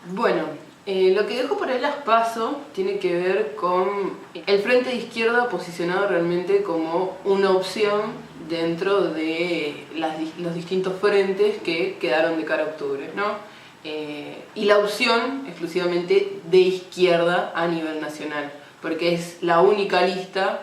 Bueno, lo que dejó por ahí las PASO tiene que ver con el Frente de Izquierda posicionado realmente como una opción dentro de los distintos frentes que quedaron de cara a octubre, ¿no? Y la opción exclusivamente de izquierda a nivel nacional, porque es la única lista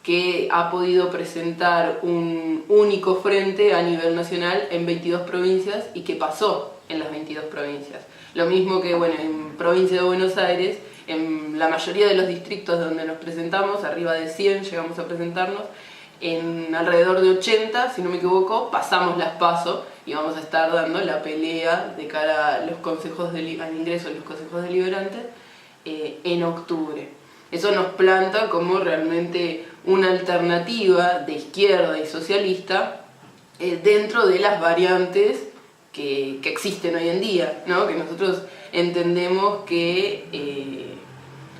que ha podido presentar un único frente a nivel nacional en 22 provincias y que pasó en las 22 provincias. Lo mismo que bueno, en provincia de Buenos Aires, en la mayoría de los distritos donde nos presentamos, arriba de 100 llegamos a presentarnos, en alrededor de 80, si no me equivoco, pasamos las PASO y vamos a estar dando la pelea de cara a los consejos al ingreso de los consejos deliberantes en octubre. Eso nos planta como realmente una alternativa de izquierda y socialista dentro de las variantes que existen hoy en día, ¿no? Que nosotros entendemos que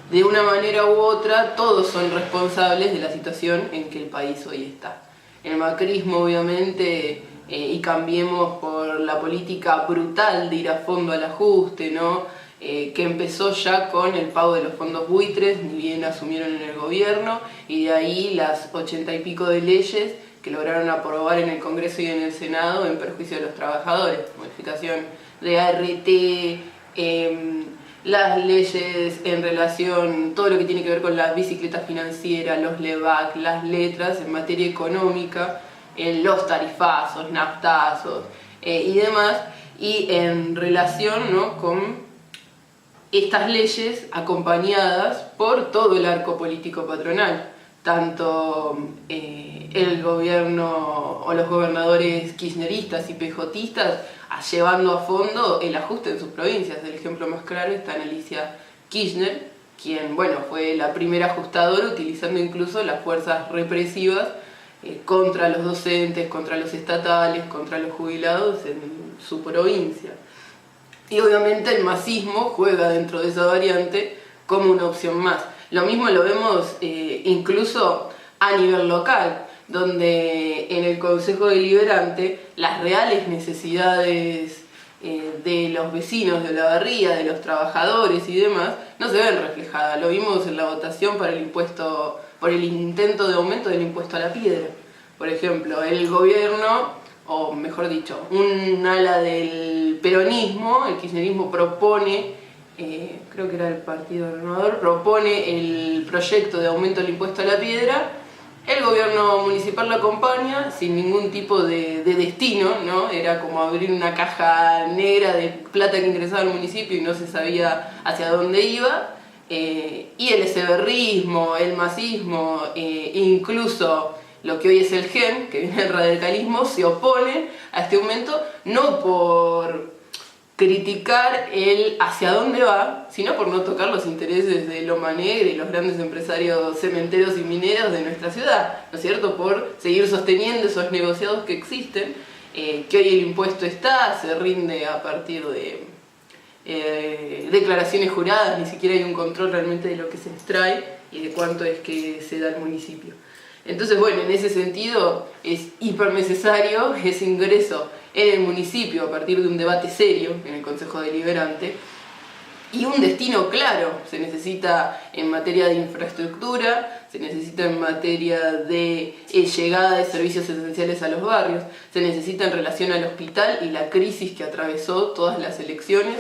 de una manera u otra todos son responsables de la situación en que el país hoy está. El macrismo obviamente y Cambiemos por la política brutal de ir a fondo al ajuste, ¿no? Que empezó ya con el pago de los fondos buitres, ni bien asumieron en el gobierno, y de ahí las 80 y pico de leyes que lograron aprobar en el Congreso y en el Senado en perjuicio de los trabajadores, modificación de ART, las leyes en relación, todo lo que tiene que ver con la bicicleta financiera, los LEVAC, las letras en materia económica, los tarifazos, naftazos y demás, y en relación, ¿no?, con estas leyes acompañadas por todo el arco político patronal, tanto el gobierno o los gobernadores kirchneristas y pejotistas llevando a fondo el ajuste en sus provincias. El ejemplo más claro está en Alicia Kirchner, quien bueno, fue la primera ajustadora utilizando incluso las fuerzas represivas contra los docentes, contra los estatales, contra los jubilados en su provincia. Y obviamente el masismo juega dentro de esa variante como una opción más. Lo mismo lo vemos incluso a nivel local, donde en el Consejo Deliberante las reales necesidades de los vecinos de Olavarría, de los trabajadores y demás, no se ven reflejadas. Lo vimos en la votación para el impuesto, por el intento de aumento del impuesto a la piedra. Por ejemplo, el gobierno, o mejor dicho, un ala del peronismo, el kirchnerismo propone, creo que era el Partido Renovador, propone el proyecto de aumento del impuesto a la piedra. El gobierno municipal lo acompaña sin ningún tipo de destino, ¿no? Era como abrir una caja negra de plata que ingresaba al municipio y no se sabía hacia dónde iba. Y el eseverrismo, el masismo, incluso lo que hoy es el GEN, que viene del radicalismo, se opone a este aumento no por criticar el hacia dónde va, sino por no tocar los intereses de Loma Negra y los grandes empresarios cementeros y mineros de nuestra ciudad, ¿no es cierto? Por seguir sosteniendo esos negociados que existen, que hoy el impuesto está, se rinde a partir de declaraciones juradas, ni siquiera hay un control realmente de lo que se extrae y de cuánto es que se da al municipio. Entonces, bueno, en ese sentido es hiper necesario ese ingreso en el municipio a partir de un debate serio en el Consejo Deliberante y un destino claro. Se necesita en materia de infraestructura, se necesita en materia de llegada de servicios esenciales a los barrios, se necesita en relación al hospital y la crisis que atravesó todas las elecciones,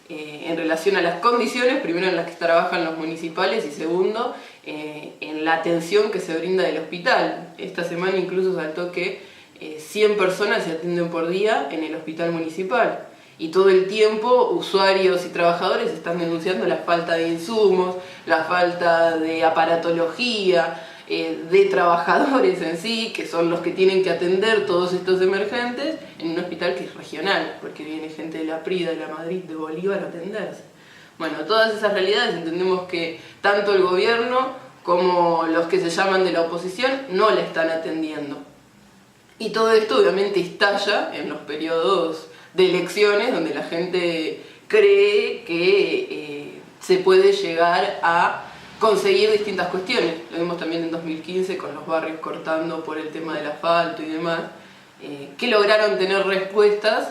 en relación a las condiciones, primero en las que trabajan los municipales y segundo, en la atención que se brinda del hospital. Esta semana incluso saltó que 100 personas se atienden por día en el hospital municipal y todo el tiempo usuarios y trabajadores están denunciando la falta de insumos, la falta de aparatología, de trabajadores en sí, que son los que tienen que atender todos estos emergentes en un hospital que es regional, porque viene gente de la Prida, de la Madrid, de Bolívar a atenderse. Bueno, todas esas realidades entendemos que tanto el gobierno como los que se llaman de la oposición no la están atendiendo. Y todo esto obviamente estalla en los periodos de elecciones donde la gente cree que se puede llegar a conseguir distintas cuestiones. Lo vimos también en 2015 con los barrios cortando por el tema del asfalto y demás, que lograron tener respuestas,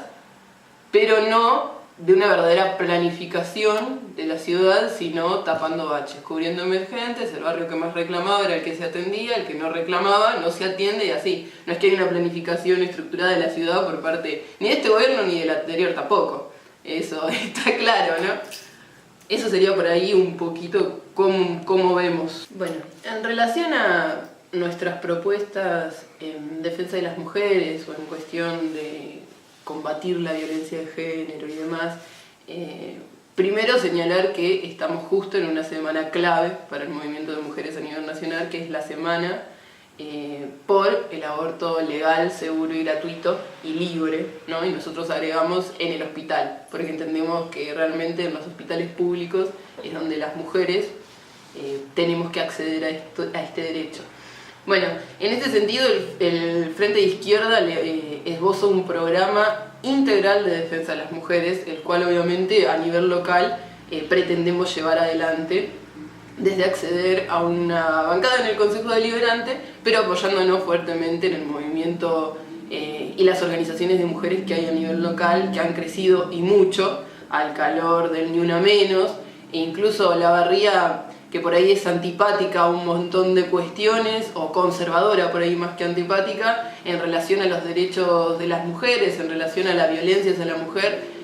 pero no de una verdadera planificación de la ciudad, sino tapando baches, cubriendo emergentes. El barrio que más reclamaba era el que se atendía, el que no reclamaba no se atiende, y así. No es que hay una planificación estructurada de la ciudad por parte ni de este gobierno ni del anterior tampoco. Eso está claro, ¿no? Eso sería por ahí un poquito cómo vemos. Bueno, en relación a nuestras propuestas en defensa de las mujeres o en cuestión de combatir la violencia de género y demás, primero señalar que estamos justo en una semana clave para el movimiento de mujeres a nivel nacional, que es la semana por el aborto legal, seguro y gratuito y libre, ¿no? Y nosotros agregamos en el hospital, porque entendemos que realmente en los hospitales públicos es donde las mujeres tenemos que acceder a este derecho. Bueno, en este sentido el Frente de Izquierda esboza un programa integral de defensa de las mujeres, el cual obviamente a nivel local pretendemos llevar adelante, desde acceder a una bancada en el Consejo Deliberante, pero apoyándonos fuertemente en el movimiento y las organizaciones de mujeres que hay a nivel local, que han crecido y mucho al calor del Ni Una Menos, e incluso Olavarría, que por ahí es antipática a un montón de cuestiones, o conservadora por ahí más que antipática, en relación a los derechos de las mujeres, en relación a la violencia hacia la mujer,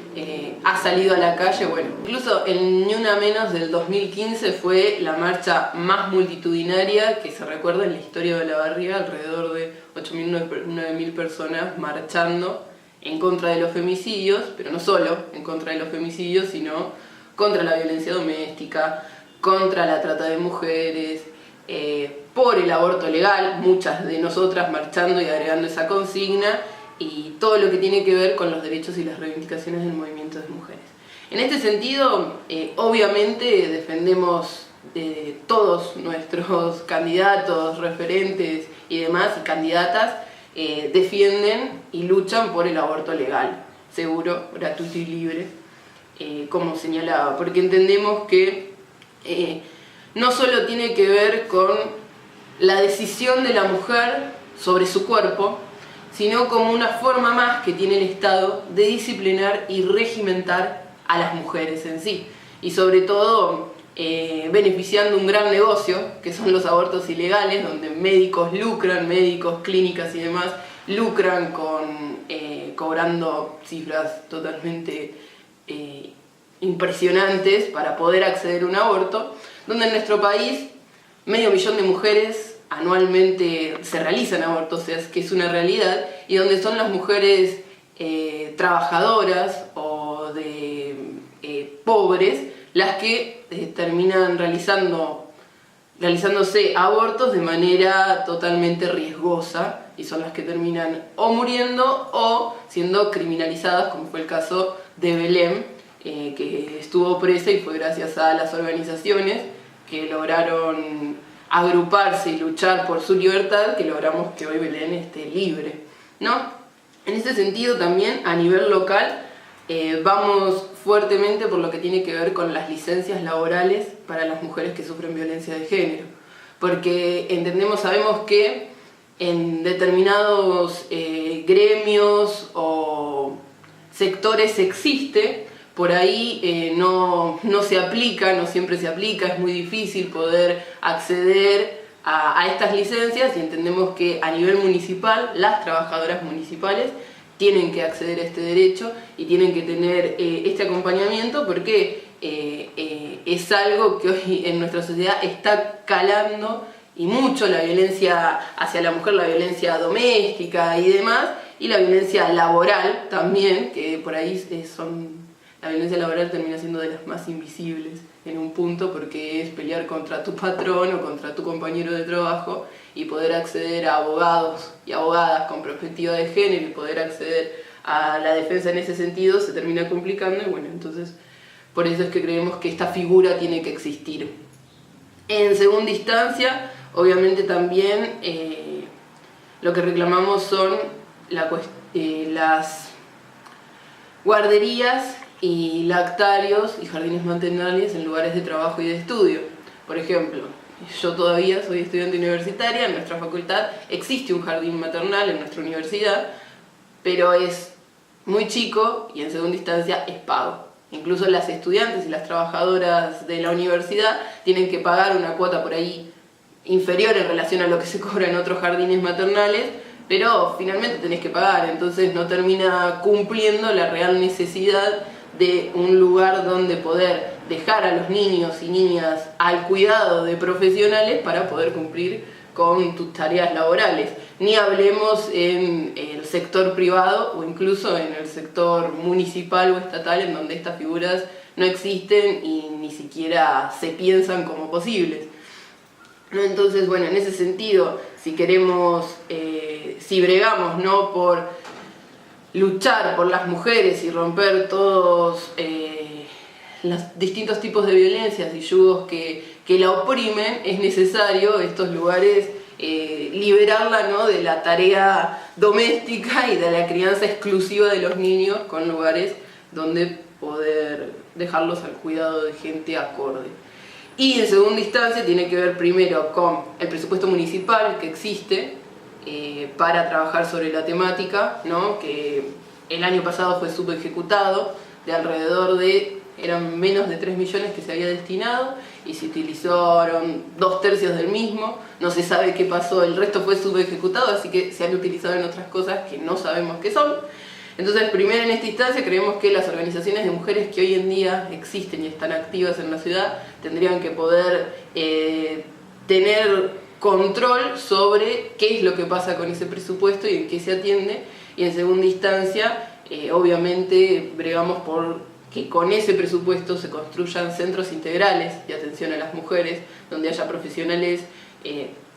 ha salido a la calle. Bueno, incluso el Ni Una Menos del 2015 fue la marcha más multitudinaria que se recuerda en la historia de Olavarría, alrededor de 8.000, 9.000 personas marchando en contra de los femicidios, pero no solo en contra de los femicidios, sino contra la violencia doméstica, contra la trata de mujeres, por el aborto legal, muchas de nosotras marchando y agregando esa consigna, y todo lo que tiene que ver con los derechos y las reivindicaciones del movimiento de mujeres. En este sentido, obviamente defendemos todos nuestros candidatos, referentes y demás, y candidatas, defienden y luchan por el aborto legal, seguro, gratuito y libre, como señalaba, porque entendemos que no solo tiene que ver con la decisión de la mujer sobre su cuerpo, sino como una forma más que tiene el Estado de disciplinar y regimentar a las mujeres en sí, y sobre todo beneficiando un gran negocio, que son los abortos ilegales, donde médicos lucran, médicos, clínicas y demás, lucran cobrando cifras totalmente impresionantes para poder acceder a un aborto, donde en nuestro país 500.000 de mujeres anualmente se realizan abortos, o sea, que es una realidad, y donde son las mujeres trabajadoras o pobres las que terminan realizándose abortos de manera totalmente riesgosa, y son las que terminan o muriendo o siendo criminalizadas, como fue el caso de Belén, que estuvo presa, y fue gracias a las organizaciones que lograron agruparse y luchar por su libertad que logramos que hoy Belén esté libre, ¿no? En este sentido también a nivel local vamos fuertemente por lo que tiene que ver con las licencias laborales para las mujeres que sufren violencia de género, porque sabemos que en determinados gremios o sectores existe, por ahí no se aplica, no siempre se aplica, es muy difícil poder acceder a estas licencias, y entendemos que a nivel municipal las trabajadoras municipales tienen que acceder a este derecho y tienen que tener este acompañamiento, porque es algo que hoy en nuestra sociedad está calando y mucho, la violencia hacia la mujer, la violencia doméstica y demás, y la violencia laboral también, que por ahí la violencia laboral termina siendo de las más invisibles en un punto, porque es pelear contra tu patrón o contra tu compañero de trabajo, y poder acceder a abogados y abogadas con perspectiva de género y poder acceder a la defensa en ese sentido se termina complicando, y bueno, entonces por eso es que creemos que esta figura tiene que existir. En segunda instancia, obviamente también lo que reclamamos son las guarderías y lactarios y jardines maternales en lugares de trabajo y de estudio. Por ejemplo, yo todavía soy estudiante universitaria, en nuestra facultad existe un jardín maternal en nuestra universidad, pero es muy chico y en segunda instancia es pago. Incluso las estudiantes y las trabajadoras de la universidad tienen que pagar una cuota por ahí inferior en relación a lo que se cobra en otros jardines maternales, pero finalmente tenés que pagar, entonces no termina cumpliendo la real necesidad de un lugar donde poder dejar a los niños y niñas al cuidado de profesionales para poder cumplir con tus tareas laborales. Ni hablemos en el sector privado o incluso en el sector municipal o estatal, en donde estas figuras no existen y ni siquiera se piensan como posibles. Entonces, bueno, en ese sentido, si queremos, si bregamos, ¿no?, por luchar por las mujeres y romper todos los distintos tipos de violencias y yugos que la oprimen, es necesario estos lugares liberarla, ¿no?, de la tarea doméstica y de la crianza exclusiva de los niños, con lugares donde poder dejarlos al cuidado de gente acorde. Y en segunda instancia tiene que ver primero con el presupuesto municipal que existe para trabajar sobre la temática, ¿no?, que el año pasado fue subejecutado, de alrededor de, eran menos de 3 millones que se había destinado y se utilizaron 2/3 del mismo, no se sabe qué pasó, el resto fue subejecutado, así que se han utilizado en otras cosas que no sabemos qué son. Entonces, primero en esta instancia creemos que las organizaciones de mujeres que hoy en día existen y están activas en la ciudad tendrían que poder tener control sobre qué es lo que pasa con ese presupuesto y en qué se atiende. Y en segunda instancia, obviamente, bregamos por que con ese presupuesto se construyan centros integrales de atención a las mujeres, donde haya profesionales,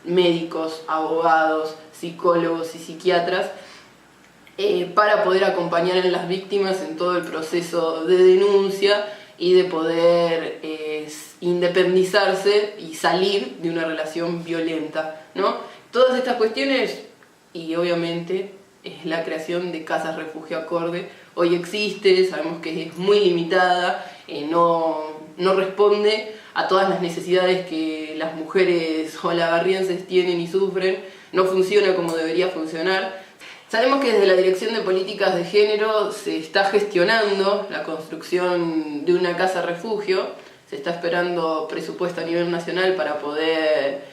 médicos, abogados, psicólogos y psiquiatras, para poder acompañar a las víctimas en todo el proceso de denuncia y de poder independizarse y salir de una relación violenta, ¿no? Todas estas cuestiones, y obviamente la creación de casas refugio acorde, hoy existe, sabemos que es muy limitada, no responde a todas las necesidades que las mujeres olavarrienses tienen y sufren, no funciona como debería funcionar. Sabemos que desde la Dirección de Políticas de Género se está gestionando la construcción de una casa refugio, se está esperando presupuesto a nivel nacional para poder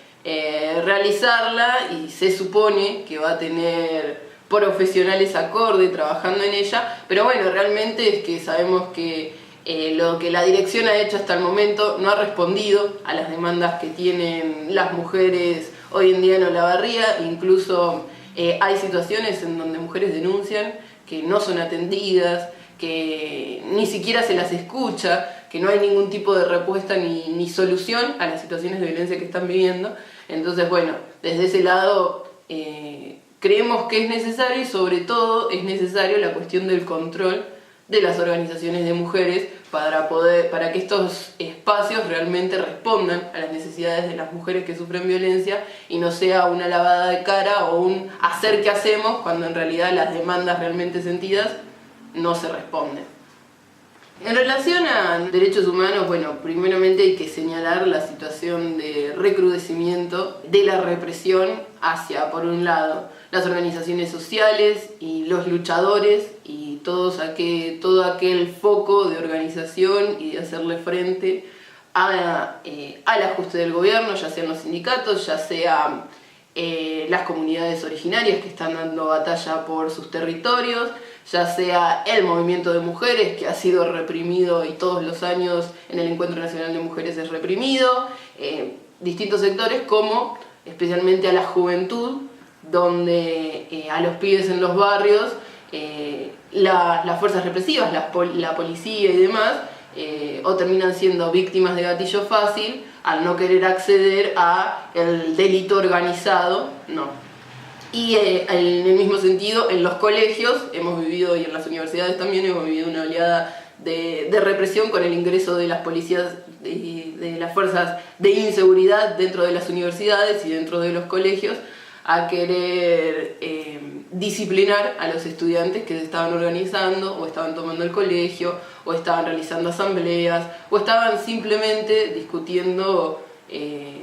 realizarla y se supone que va a tener profesionales acorde trabajando en ella, pero bueno, realmente es que sabemos que lo que la dirección ha hecho hasta el momento no ha respondido a las demandas que tienen las mujeres hoy en día en Olavarría. Incluso hay situaciones en donde mujeres denuncian que no son atendidas, que ni siquiera se las escucha, que no hay ningún tipo de respuesta ni solución a las situaciones de violencia que están viviendo. Entonces, bueno, desde ese lado creemos que es necesario, y sobre todo es necesario la cuestión del control de las organizaciones de mujeres para que estos espacios realmente respondan a las necesidades de las mujeres que sufren violencia y no sea una lavada de cara o un hacer que hacemos cuando en realidad las demandas realmente sentidas no se responden. En relación a derechos humanos, bueno, primeramente hay que señalar la situación de recrudecimiento de la represión hacia, por un lado, las organizaciones sociales y los luchadores y todo aquel foco de organización y de hacerle frente al ajuste del gobierno, ya sean los sindicatos, ya sean las comunidades originarias que están dando batalla por sus territorios, ya sea el movimiento de mujeres que ha sido reprimido y todos los años en el Encuentro Nacional de Mujeres es reprimido, distintos sectores como especialmente a la juventud, donde a los pibes en los barrios, las fuerzas represivas, la policía y demás, o terminan siendo víctimas de gatillo fácil al no querer acceder al delito organizado, no. Y en el mismo sentido, en los colegios hemos vivido, y en las universidades también hemos vivido una oleada de represión con el ingreso de las policías, de las fuerzas de inseguridad dentro de las universidades y dentro de los colegios, a querer disciplinar a los estudiantes que se estaban organizando o estaban tomando el colegio o estaban realizando asambleas o estaban simplemente discutiendo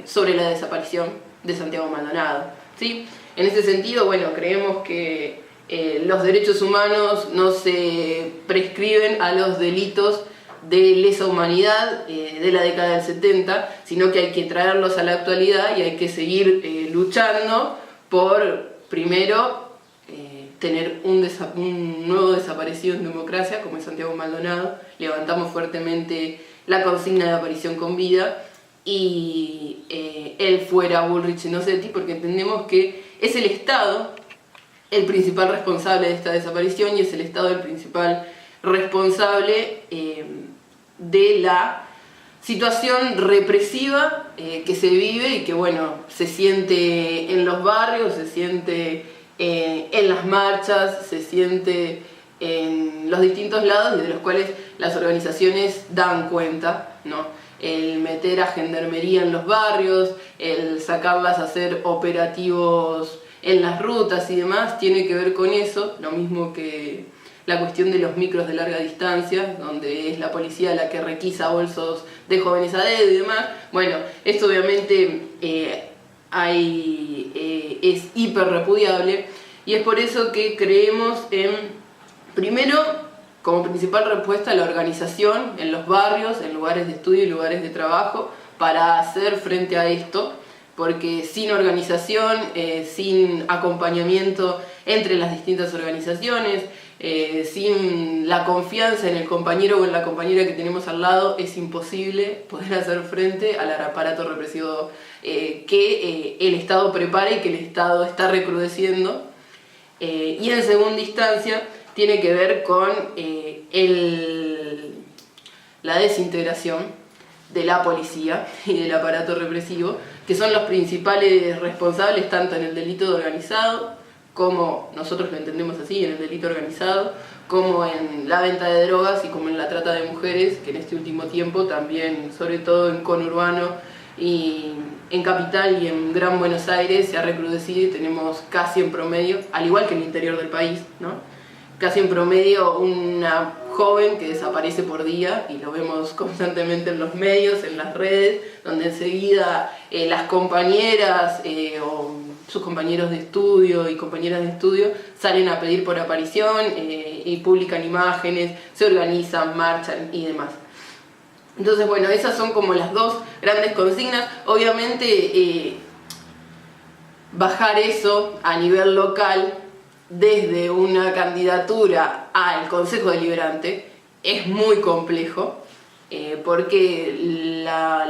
sobre la desaparición de Santiago Maldonado, ¿sí? En ese sentido, bueno, creemos que los derechos humanos no se prescriben a los delitos de lesa humanidad de la década del 70, sino que hay que traerlos a la actualidad y hay que seguir luchando por, primero, tener un nuevo desaparecido en democracia, como es Santiago Maldonado. Levantamos fuertemente la consigna de aparición con vida, y él fuera Bullrich y Nocetti, porque entendemos que es el Estado el principal responsable de esta desaparición y es el Estado el principal responsable de la situación represiva que se vive y que, bueno, se siente en los barrios, se siente en las marchas, se siente en los distintos lados y de los cuales las organizaciones dan cuenta, ¿no? El meter a gendarmería en los barrios, el sacarlas a hacer operativos en las rutas y demás, tiene que ver con eso, lo mismo que la cuestión de los micros de larga distancia, donde es la policía la que requisa bolsos de jóvenes a dedo y demás. Bueno, esto obviamente es hiper repudiable, y es por eso que creemos en, primero, como principal respuesta, la organización en los barrios, en lugares de estudio y lugares de trabajo, para hacer frente a esto, porque sin organización, sin acompañamiento entre las distintas organizaciones, sin la confianza en el compañero o en la compañera que tenemos al lado, es imposible poder hacer frente al aparato represivo que el Estado prepara y que el Estado está recrudeciendo. Y en segunda instancia tiene que ver con la desintegración de la policía y del aparato represivo, que son los principales responsables tanto en el delito organizado, como nosotros lo entendemos así, en el delito organizado, como en la venta de drogas y como en la trata de mujeres, que en este último tiempo también, sobre todo en conurbano y en Capital y en Gran Buenos Aires, se ha recrudecido y tenemos casi en promedio, al igual que en el interior del país, ¿no? Casi en promedio una joven que desaparece por día, y lo vemos constantemente en los medios, en las redes, donde enseguida las compañeras o sus compañeros de estudio y compañeras de estudio salen a pedir por aparición y publican imágenes, se organizan, marchan y demás. Entonces, bueno, esas son como las dos grandes consignas. Obviamente, bajar eso a nivel local desde una candidatura al Consejo Deliberante es muy complejo, porque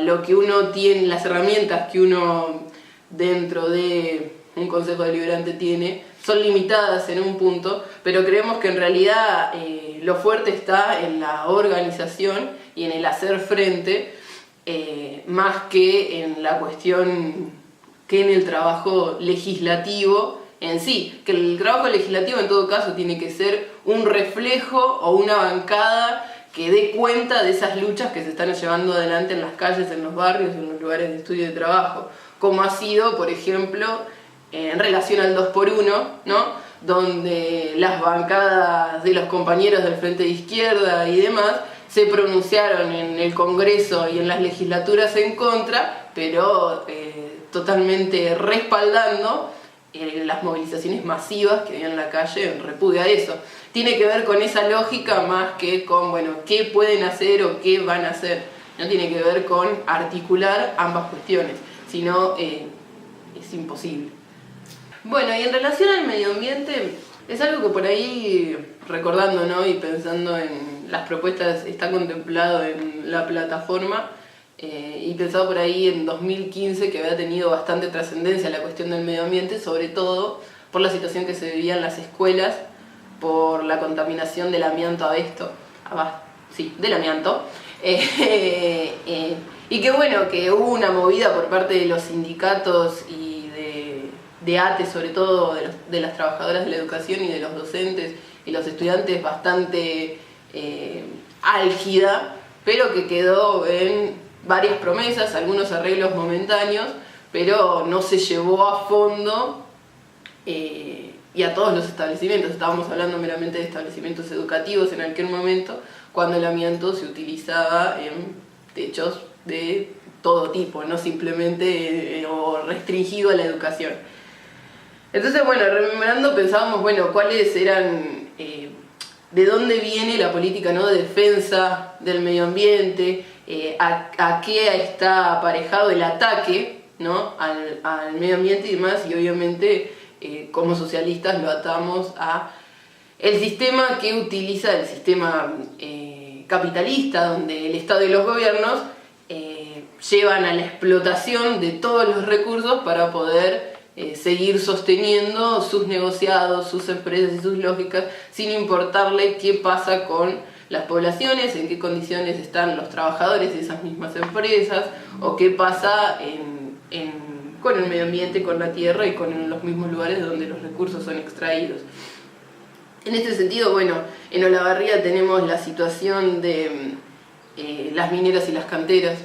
lo que uno tiene, las herramientas que uno dentro de un Consejo Deliberante tiene, son limitadas en un punto, pero creemos que en realidad lo fuerte está en la organización y en el hacer frente, más que en la cuestión, que en el trabajo legislativo en sí, que el trabajo legislativo en todo caso tiene que ser un reflejo o una bancada que dé cuenta de esas luchas que se están llevando adelante en las calles, en los barrios, en los lugares de estudio y de trabajo, como ha sido, por ejemplo, en relación al 2x1, ¿no? Donde las bancadas de los compañeros del Frente de Izquierda y demás se pronunciaron en el Congreso y en las legislaturas en contra, pero totalmente respaldando las movilizaciones masivas que había en la calle en repudio a eso. Tiene que ver con esa lógica más que con, bueno, qué pueden hacer o qué van a hacer. No tiene que ver con articular ambas cuestiones, sino es imposible. Bueno, y en relación al medio ambiente, es algo que por ahí, recordando, ¿no?, y pensando en las propuestas, está contemplado en la plataforma, y pensado por ahí en 2015 que había tenido bastante trascendencia la cuestión del medio ambiente, sobre todo por la situación que se vivía en las escuelas, por la contaminación del amianto del amianto, y que bueno, que hubo una movida por parte de los sindicatos y de ATE, sobre todo de las trabajadoras de la educación y de los docentes y los estudiantes, bastante álgida, pero que quedó en varias promesas, algunos arreglos momentáneos, pero no se llevó a fondo y a todos los establecimientos. Estábamos hablando meramente de establecimientos educativos en aquel momento, cuando el amianto se utilizaba en techos de todo tipo, no simplemente o restringido a la educación. Entonces, bueno, rememorando pensábamos, bueno, cuáles eran, de dónde viene la política, ¿no?, de defensa del medio ambiente, a qué está aparejado el ataque, ¿no?, al medio ambiente y demás, y obviamente como socialistas lo atamos a el sistema que utiliza, el sistema capitalista, donde el Estado y los gobiernos llevan a la explotación de todos los recursos para poder seguir sosteniendo sus negociados, sus empresas y sus lógicas, sin importarle qué pasa con las poblaciones, en qué condiciones están los trabajadores de esas mismas empresas, o qué pasa con el medio ambiente, con la tierra y con los mismos lugares donde los recursos son extraídos. En este sentido, bueno, en Olavarría tenemos la situación de las mineras y las canteras,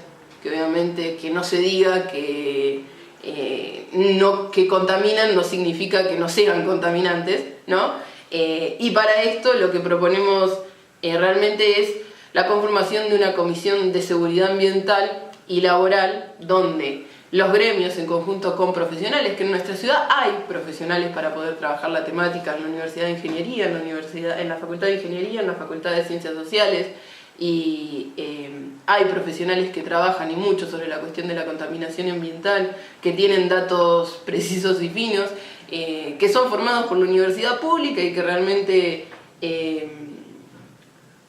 que obviamente que no se diga que contaminan no significa que no sean contaminantes, ¿no? Y para esto lo que proponemos realmente es la conformación de una comisión de seguridad ambiental y laboral, donde los gremios en conjunto con profesionales, que en nuestra ciudad hay profesionales para poder trabajar la temática en la Universidad de Ingeniería, en la Facultad de Ingeniería, en la Facultad de Ciencias Sociales, y hay profesionales que trabajan y mucho sobre la cuestión de la contaminación ambiental, que tienen datos precisos y finos, que son formados por la universidad pública y que realmente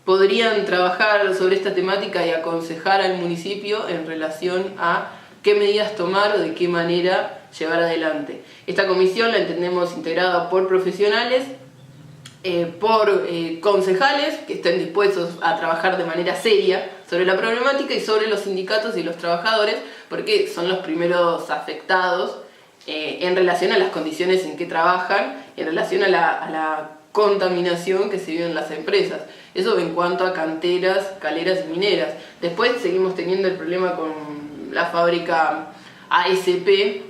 podrían trabajar sobre esta temática y aconsejar al municipio en relación a qué medidas tomar o de qué manera llevar adelante. Esta comisión la entendemos integrada por profesionales, por concejales que estén dispuestos a trabajar de manera seria sobre la problemática, y sobre los sindicatos y los trabajadores, porque son los primeros afectados en relación a las condiciones en que trabajan, en relación a la contaminación que se vive en las empresas. Eso en cuanto a canteras, caleras y mineras. Después seguimos teniendo el problema con la fábrica ASP,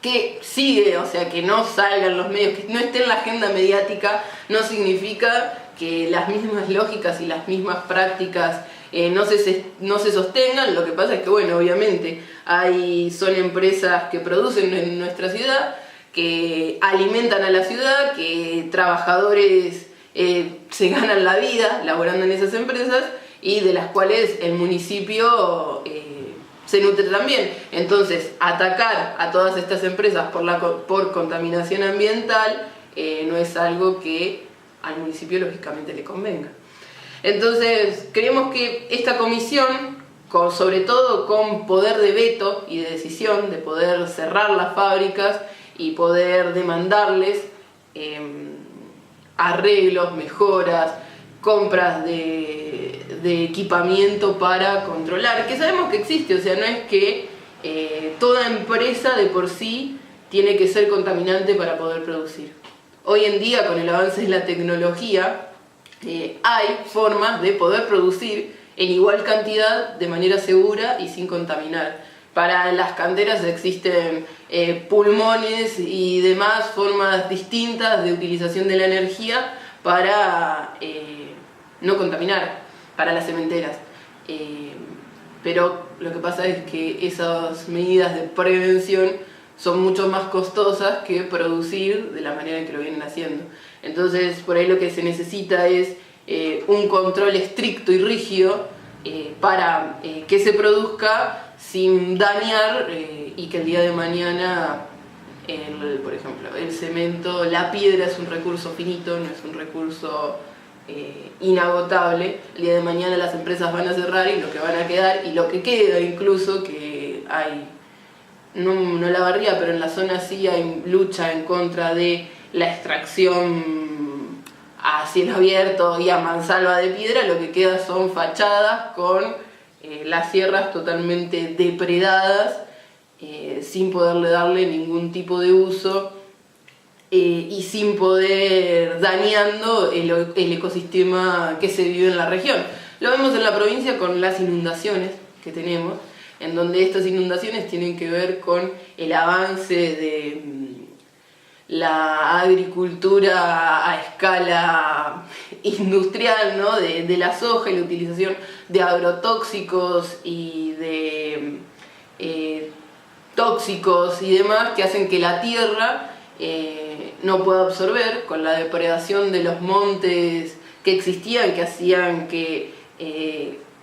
que sigue, o sea, que no salgan los medios, que no esté en la agenda mediática, no significa que las mismas lógicas y las mismas prácticas no se sostengan. Lo que pasa es que, bueno, obviamente son empresas que producen en nuestra ciudad, que alimentan a la ciudad, que trabajadores se ganan la vida laborando en esas empresas, y de las cuales el municipio se nutre también. Entonces, atacar a todas estas empresas por contaminación ambiental no es algo que al municipio lógicamente le convenga. Entonces, creemos que esta comisión, sobre todo con poder de veto y de decisión, de poder cerrar las fábricas y poder demandarles arreglos, mejoras, compras de equipamiento para controlar, que sabemos que existe, o sea, no es que toda empresa de por sí tiene que ser contaminante para poder producir. Hoy en día, con el avance de la tecnología, hay formas de poder producir en igual cantidad, de manera segura y sin contaminar. Para las canteras existen pulmones y demás formas distintas de utilización de la energía para no contaminar, para las cementeras. Pero lo que pasa es que esas medidas de prevención son mucho más costosas que producir de la manera en que lo vienen haciendo. Entonces, por ahí lo que se necesita es un control estricto y rígido para que se produzca sin dañar y que el día de mañana, por ejemplo, el cemento, la piedra es un recurso finito, no es un recurso inagotable. El día de mañana las empresas van a cerrar y lo que van a quedar, y lo que queda incluso, que hay, no en Olavarría, pero en la zona sí hay lucha en contra de la extracción a cielo abierto y a mansalva de piedra. Lo que queda son fachadas con las sierras totalmente depredadas, sin poderle darle ningún tipo de uso, y sin poder dañando el ecosistema que se vive en la región. Lo vemos en la provincia con las inundaciones que tenemos, en donde estas inundaciones tienen que ver con el avance de la agricultura a escala industrial, ¿no? de la soja y la utilización de agrotóxicos y de tóxicos y demás, que hacen que la tierra no puede absorber, con la depredación de los montes que existían, que hacían que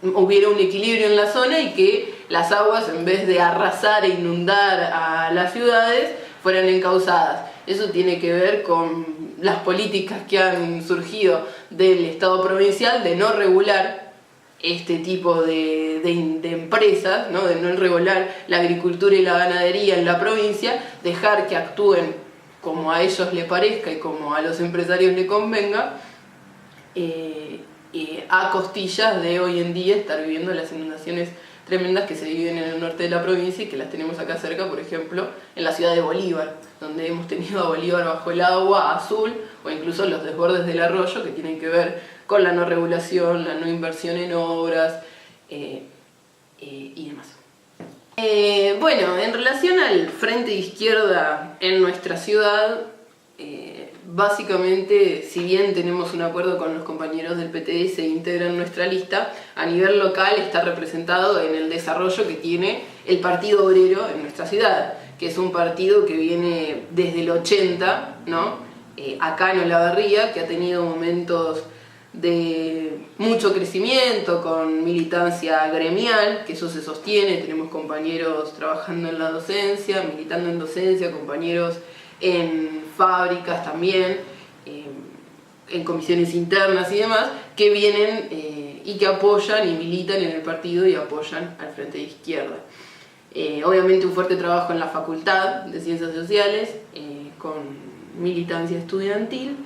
hubiera un equilibrio en la zona y que las aguas, en vez de arrasar e inundar a las ciudades, fueran encauzadas. Eso tiene que ver con las políticas que han surgido del Estado provincial de no regular este tipo de empresas, ¿no? De no regular la agricultura y la ganadería en la provincia, dejar que actúen como a ellos les parezca y como a los empresarios les convenga, a costillas de hoy en día estar viviendo las inundaciones tremendas que se viven en el norte de la provincia y que las tenemos acá cerca, por ejemplo, en la ciudad de Bolívar, donde hemos tenido a Bolívar bajo el agua azul, o incluso los desbordes del arroyo, que tienen que ver con la no regulación, la no inversión en obras y demás. Bueno, en relación al frente de izquierda en nuestra ciudad, básicamente, si bien tenemos un acuerdo con los compañeros del PTS e integran nuestra lista, a nivel local está representado en el desarrollo que tiene el Partido Obrero en nuestra ciudad, que es un partido que viene desde el 80, ¿no? Acá en Olavarría, que ha tenido momentos de mucho crecimiento, con militancia gremial, que eso se sostiene, tenemos compañeros trabajando en la docencia, militando en docencia, compañeros en fábricas también, en comisiones internas y demás, que vienen y que apoyan y militan en el partido y apoyan al Frente de Izquierda. Obviamente un fuerte trabajo en la Facultad de Ciencias Sociales, con militancia estudiantil,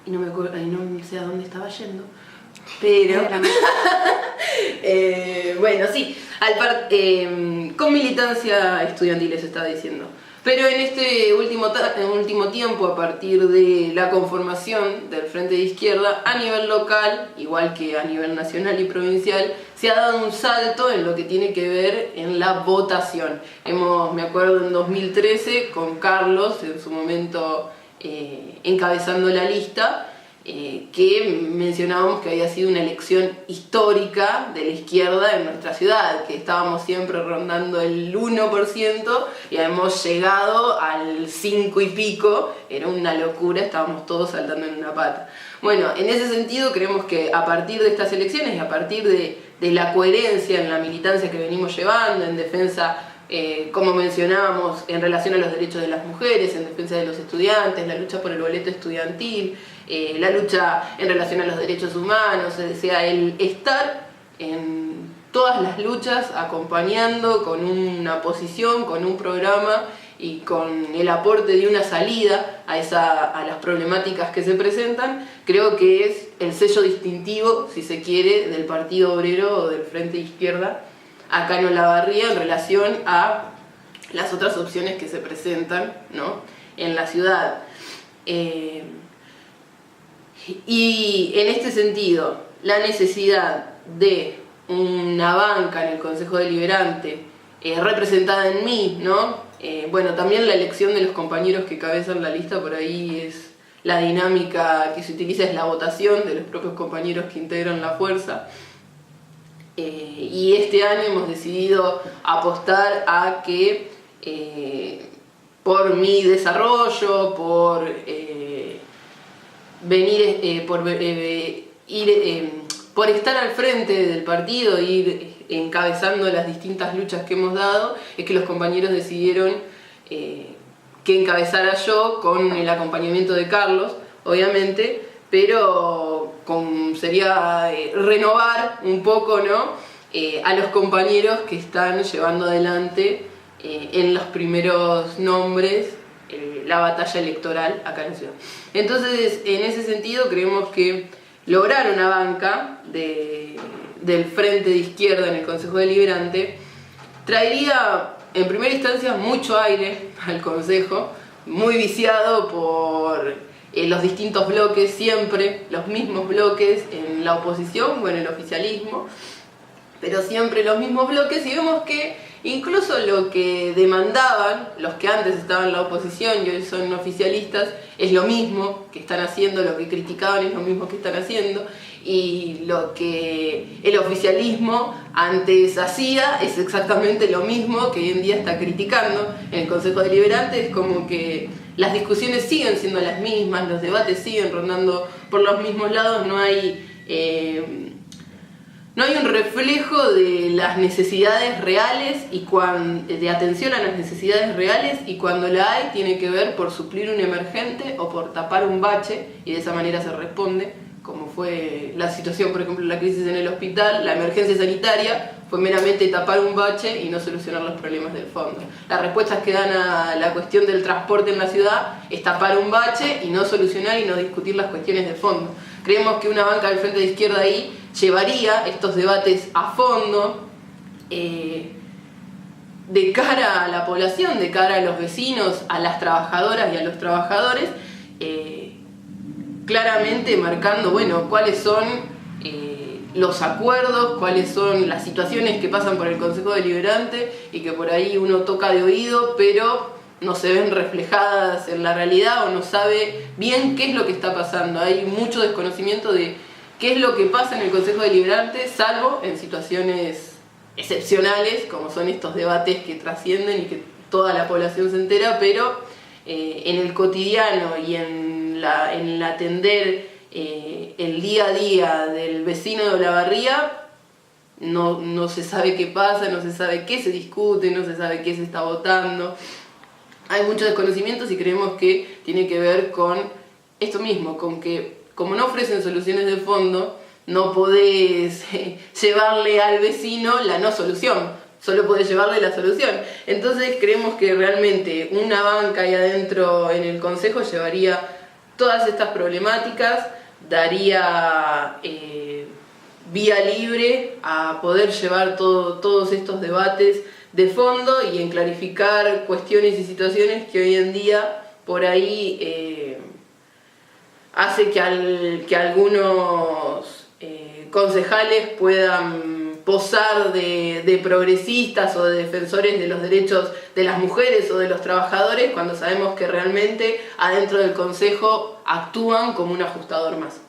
y no sé a dónde estaba yendo, pero bueno, sí, con militancia estudiantil les estaba diciendo. Pero en este último tiempo, a partir de la conformación del Frente de Izquierda, a nivel local, igual que a nivel nacional y provincial, se ha dado un salto en lo que tiene que ver en la votación. Me acuerdo en 2013, con Carlos, en su momento encabezando la lista, que mencionábamos que había sido una elección histórica de la izquierda en nuestra ciudad, que estábamos siempre rondando el 1% y habíamos llegado al 5 y pico, era una locura, estábamos todos saltando en una pata. Bueno, en ese sentido creemos que a partir de estas elecciones y a partir de la coherencia en la militancia que venimos llevando, en defensa, como mencionábamos, en relación a los derechos de las mujeres, en defensa de los estudiantes, la lucha por el boleto estudiantil, la lucha en relación a los derechos humanos, o sea, el estar en todas las luchas acompañando con una posición, con un programa y con el aporte de una salida a las problemáticas que se presentan, creo que es el sello distintivo, si se quiere, del Partido Obrero o del Frente de Izquierda acá en Olavarría en relación a las otras opciones que se presentan, ¿no?, en la ciudad. Y en este sentido, la necesidad de una banca en el Consejo Deliberante representada en mí, ¿no? Bueno, también la elección de los compañeros que cabezan la lista, por ahí es la dinámica que se utiliza, es la votación de los propios compañeros que integran la fuerza. Y este año hemos decidido apostar a que por mi desarrollo, por por estar al frente del partido, ir encabezando las distintas luchas que hemos dado, es que los compañeros decidieron que encabezara yo con el acompañamiento de Carlos, obviamente, pero sería renovar un poco, ¿no?, a los compañeros que están llevando adelante en los primeros nombres la batalla electoral acá en la ciudad. Entonces, en ese sentido, creemos que lograr una banca del Frente de Izquierda en el Consejo Deliberante traería, en primera instancia, mucho aire al Consejo, muy viciado por los distintos bloques, siempre los mismos bloques en la oposición o en el oficialismo, pero siempre los mismos bloques, y vemos que incluso lo que demandaban los que antes estaban en la oposición y hoy son oficialistas es lo mismo que están haciendo, lo que criticaban es lo mismo que están haciendo, y lo que el oficialismo antes hacía es exactamente lo mismo que hoy en día está criticando. En el Consejo Deliberante es como que las discusiones siguen siendo las mismas, los debates siguen rondando por los mismos lados, no hay un reflejo de las necesidades reales y de atención a las necesidades reales, y cuando la hay tiene que ver por suplir un emergente o por tapar un bache, y de esa manera se responde, como fue la situación, por ejemplo, la crisis en el hospital. La emergencia sanitaria fue meramente tapar un bache y no solucionar los problemas del fondo. Las respuestas que dan a la cuestión del transporte en la ciudad es tapar un bache y no solucionar y no discutir las cuestiones de fondo. Creemos que una banca del Frente de Izquierda ahí llevaría estos debates a fondo, de cara a la población, de cara a los vecinos, a las trabajadoras y a los trabajadores, claramente marcando, bueno, cuáles son los acuerdos, cuáles son las situaciones que pasan por el Consejo Deliberante y que por ahí uno toca de oído, pero no se ven reflejadas en la realidad o no sabe bien qué es lo que está pasando. Hay mucho desconocimiento de qué es lo que pasa en el Consejo Deliberante, salvo en situaciones excepcionales, como son estos debates que trascienden y que toda la población se entera, pero en el cotidiano y en el atender el día a día del vecino de Olavarría, no se sabe qué pasa, no se sabe qué se discute, no se sabe qué se está votando. Hay muchos desconocimientos y creemos que tiene que ver con esto mismo, con que como no ofrecen soluciones de fondo, no podés llevarle al vecino la no solución, solo podés llevarle la solución. Entonces creemos que realmente una banca ahí adentro en el Consejo llevaría todas estas problemáticas, daría vía libre a poder llevar todos estos debates de fondo y en clarificar cuestiones y situaciones que hoy en día por ahí hace que algunos concejales puedan posar de progresistas o de defensores de los derechos de las mujeres o de los trabajadores, cuando sabemos que realmente adentro del Consejo actúan como un ajustador más.